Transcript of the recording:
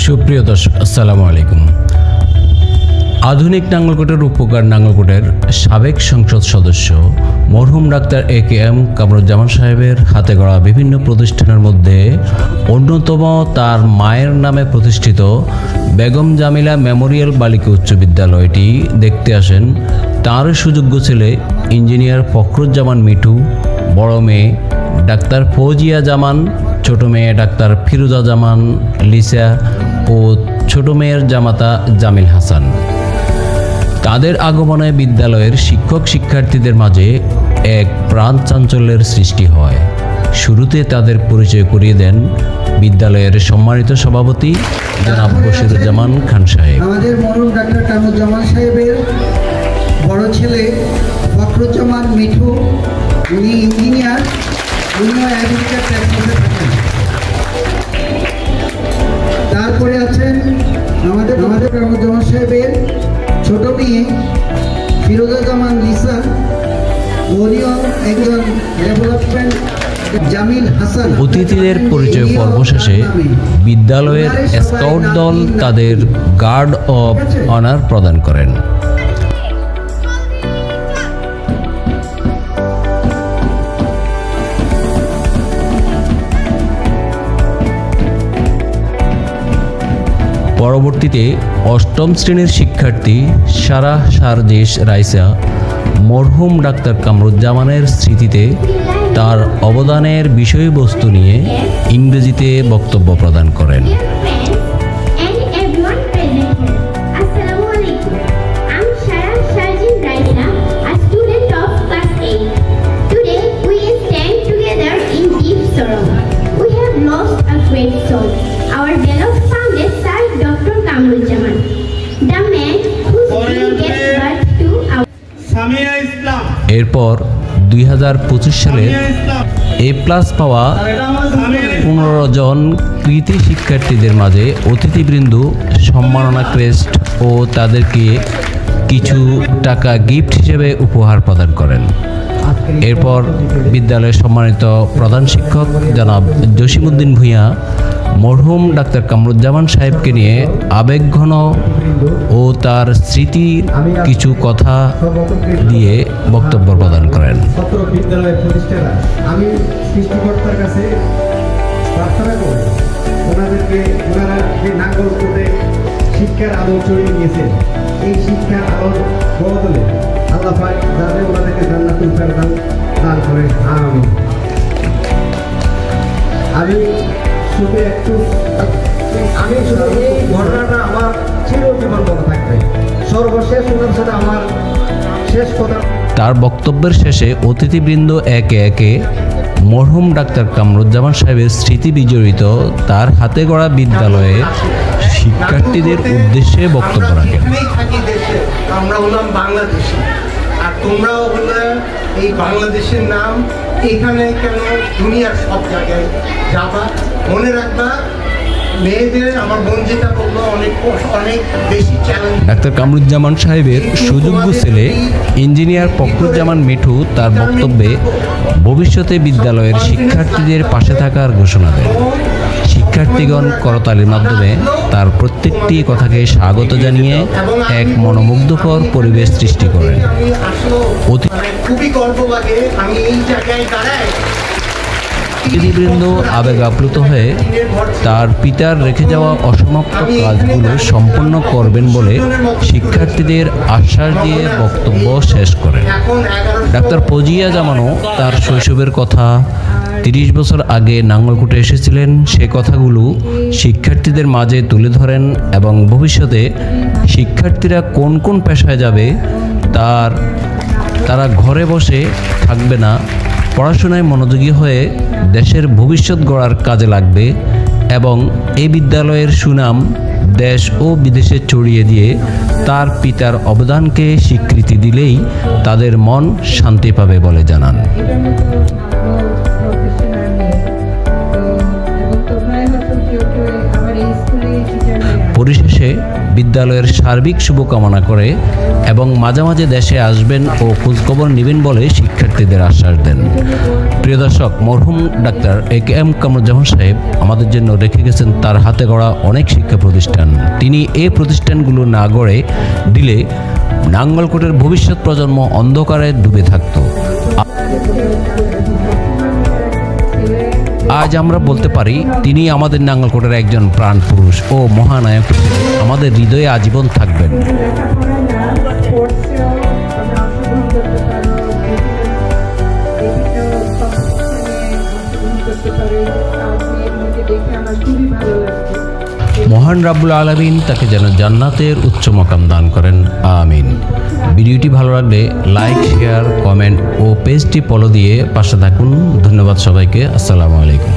সুপ্রিয় দর্শক, আসসালামু আলাইকুম। আধুনিক নাঙ্গলকোটের উপকার নাঙ্গলকোটের সাবেক সংসদ সদস্য মরহুম ডাক্তার এ.কে.এম. কামরুজ্জামান সাহেবের হাতে গড়া বিভিন্ন প্রতিষ্ঠানের মধ্যে অন্যতম তার মায়ের নামে প্রতিষ্ঠিত বেগম জামিলা মেমোরিয়াল বালিকা উচ্চ বিদ্যালয়টি দেখতে আসেন তাঁর সুযোগ্য ছেলে ইঞ্জিনিয়ার ফখরুজ্জামান মিঠু, বড় মেয়ে ডাক্তার ফৌজিয়া জামান, ছোট মেয়ে ডাক্তার ফিরোজা জামান লিসা ও ছোট মেয়ের জামাতা জামিল হাসান। তাদের আগমনে বিদ্যালয়ের শিক্ষক শিক্ষার্থীদের মাঝে এক প্রাণ চাঞ্চল্যের সৃষ্টি হয়। শুরুতে তাদের পরিচয় করিয়ে দেন বিদ্যালয়ের সম্মানিত সভাপতি জনাব বশিরুজ্জামান খান সাহেব। আমাদের মরহুম ডাক্তার কামরুজ্জামান সাহেবের বড় ছেলে ফখরুজ্জামান মিঠু, উনি ইঞ্জিনিয়ার, উনিও আমেরিকার টেক্সাসে থাকেন। তারপরে আছেন আমাদের কামরুজ্জামান সাহেবের ছোট মেয়ে ফিরোজা জামান লিসা, উনিও একজন ডেভেলপমেন্ট জামিল হাসান। অতিথিদের পরিচয় পর্ব শেষে বিদ্যালয়ের স্কাউট দল তাদের গার্ড অব অনার প্রদান করেন। পরবর্তীতে অষ্টম শ্রেণীর শিক্ষার্থী সারাহ সারজিস রাইসা মরহুম ডাক্তার কামরুজ্জামানের স্মৃতিতে তার অবদানের বিষয়বস্তু নিয়ে ইংরেজিতে বক্তব্য প্রদান করেন। এরপর 2025 সালে A+ পাওয়া 15 জন কৃতি শিক্ষার্থীদের মাঝে অতিথিবৃন্দ সম্মাননা ক্রেস্ট ও তাদেরকে কিছু টাকা গিফট হিসেবে উপহার প্রদান করেন। এরপর বিদ্যালয়ের সম্মানিত প্রধান শিক্ষক জনাব জসিমউদ্দিন ভূঁইয়া মরহুম ডাক্তার কামরুজ্জামান সাহেবকে নিয়ে আবেগঘন ও তার স্মৃতির কিছু কথা দিয়ে বক্তব্য প্রদান করেন। বিদ্যালয়ের প্রতিষ্ঠাতা আমি সৃষ্টিকর্তার কাছে প্রার্থনা করি, ওনারা যে নাঙ্গলকোটে শিক্ষার আলো ছড়িয়ে দিয়েছেন, এই শিক্ষার আলোর বদলে আল্লাহ পাক যাতে ওনাদেরকে জান্নাতুল ফেরদাউস দান করেন, আমিন। আমি শুধু এই ঘটনাটা আমার চিরজীবন মনে থাকবে, সর্বশেষ ওনার সাথে আমার শেষ কথা। তার বক্তব্যের শেষে অতিথিবৃন্দ একে একে মরহুম ডাক্তার কামরুজ্জামান সাহেবের স্মৃতি বিজড়িত তার হাতে গড়া বিদ্যালয়ে শিক্ষার্থীদের উদ্দেশ্যে বক্তব্য রাখেন। আমরা হলাম বাংলাদেশি, আর তোমরাও হলে এই বাংলাদেশের নাম এখানে কেন দুনিয়ার সব জায়গায় যাবা, মনে রাখবা। মেয়েদের আমার বোন যেটা বললো অনেক বেশি চ্যালেঞ্জ। ডাক্তার কামরুজ্জামান সাহেবের সুযোগ্য ছেলে ইঞ্জিনিয়ার ফখরুজ্জামান মিঠু তার বক্তব্যে ভবিষ্যতে বিদ্যালয়ের শিক্ষার্থীদের পাশে থাকার ঘোষণা দেন। শিক্ষার্থীগণ করতালির মাধ্যমে তার প্রত্যেকটি কথাকে স্বাগত জানিয়ে এক মনোমুগ্ধকর পরিবেশ সৃষ্টি করেন। খুবই গর্ব লাগে আমি এই জায়গায় দাঁড়াই। অতিথিবৃন্দ আবেগ আপ্লুত হয়ে তার পিতার রেখে যাওয়া অসমাপ্ত কাজগুলো সম্পন্ন করবেন বলে শিক্ষার্থীদের আশ্বাস দিয়ে বক্তব্য শেষ করেন। ডাক্তার ফৌজিয়া জামানও তার শৈশবের কথা, 30 বছর আগে নাঙ্গলকোটে এসেছিলেন সে কথাগুলো শিক্ষার্থীদের মাঝে তুলে ধরেন এবং ভবিষ্যতে শিক্ষার্থীরা কোন কোন পেশায় যাবে, তারা ঘরে বসে থাকবে না, পড়াশোনায় মনোযোগী হয়ে দেশের ভবিষ্যৎ গড়ার কাজে লাগবে এবং এই বিদ্যালয়ের সুনাম দেশ ও বিদেশে ছড়িয়ে দিয়ে তার পিতার অবদানকে স্বীকৃতি দিলেই তাদের মন শান্তি পাবে বলে জানান। পরিশেষে বিদ্যালয়ের সার্বিক শুভকামনা করে এবং মাঝে মাঝে দেশে আসবেন ও খোঁজখবর নেবেন বলে শিক্ষার্থীদের আশ্বাস দেন। প্রিয় দর্শক, মরহুম ডাক্তার AKM কামরুজ্জামান সাহেব আমাদের জন্য রেখে গেছেন তার হাতে গড়া অনেক শিক্ষা প্রতিষ্ঠান। তিনি এই প্রতিষ্ঠানগুলো না গড়ে দিলে নাঙ্গলকোটের ভবিষ্যৎ প্রজন্ম অন্ধকারে ডুবে থাকত। আজ আমরা বলতে পারি তিনি আমাদের নাঙ্গলকোটের একজন প্রাণ পুরুষ ও মহানায়ক, আমাদের হৃদয়ে আজীবন থাকবেন। মহান রাব্বুল আলামিন তাকে যেন জান্নাতের উচ্চ মাকাম দান করেন, আমিন। ভিডিওটি ভালো লাগলে লাইক, শেয়ার, কমেন্ট ও পেজটি ফলো দিয়ে পাশে থাকুন। ধন্যবাদ সবাইকে। আসসালামু আলাইকুম।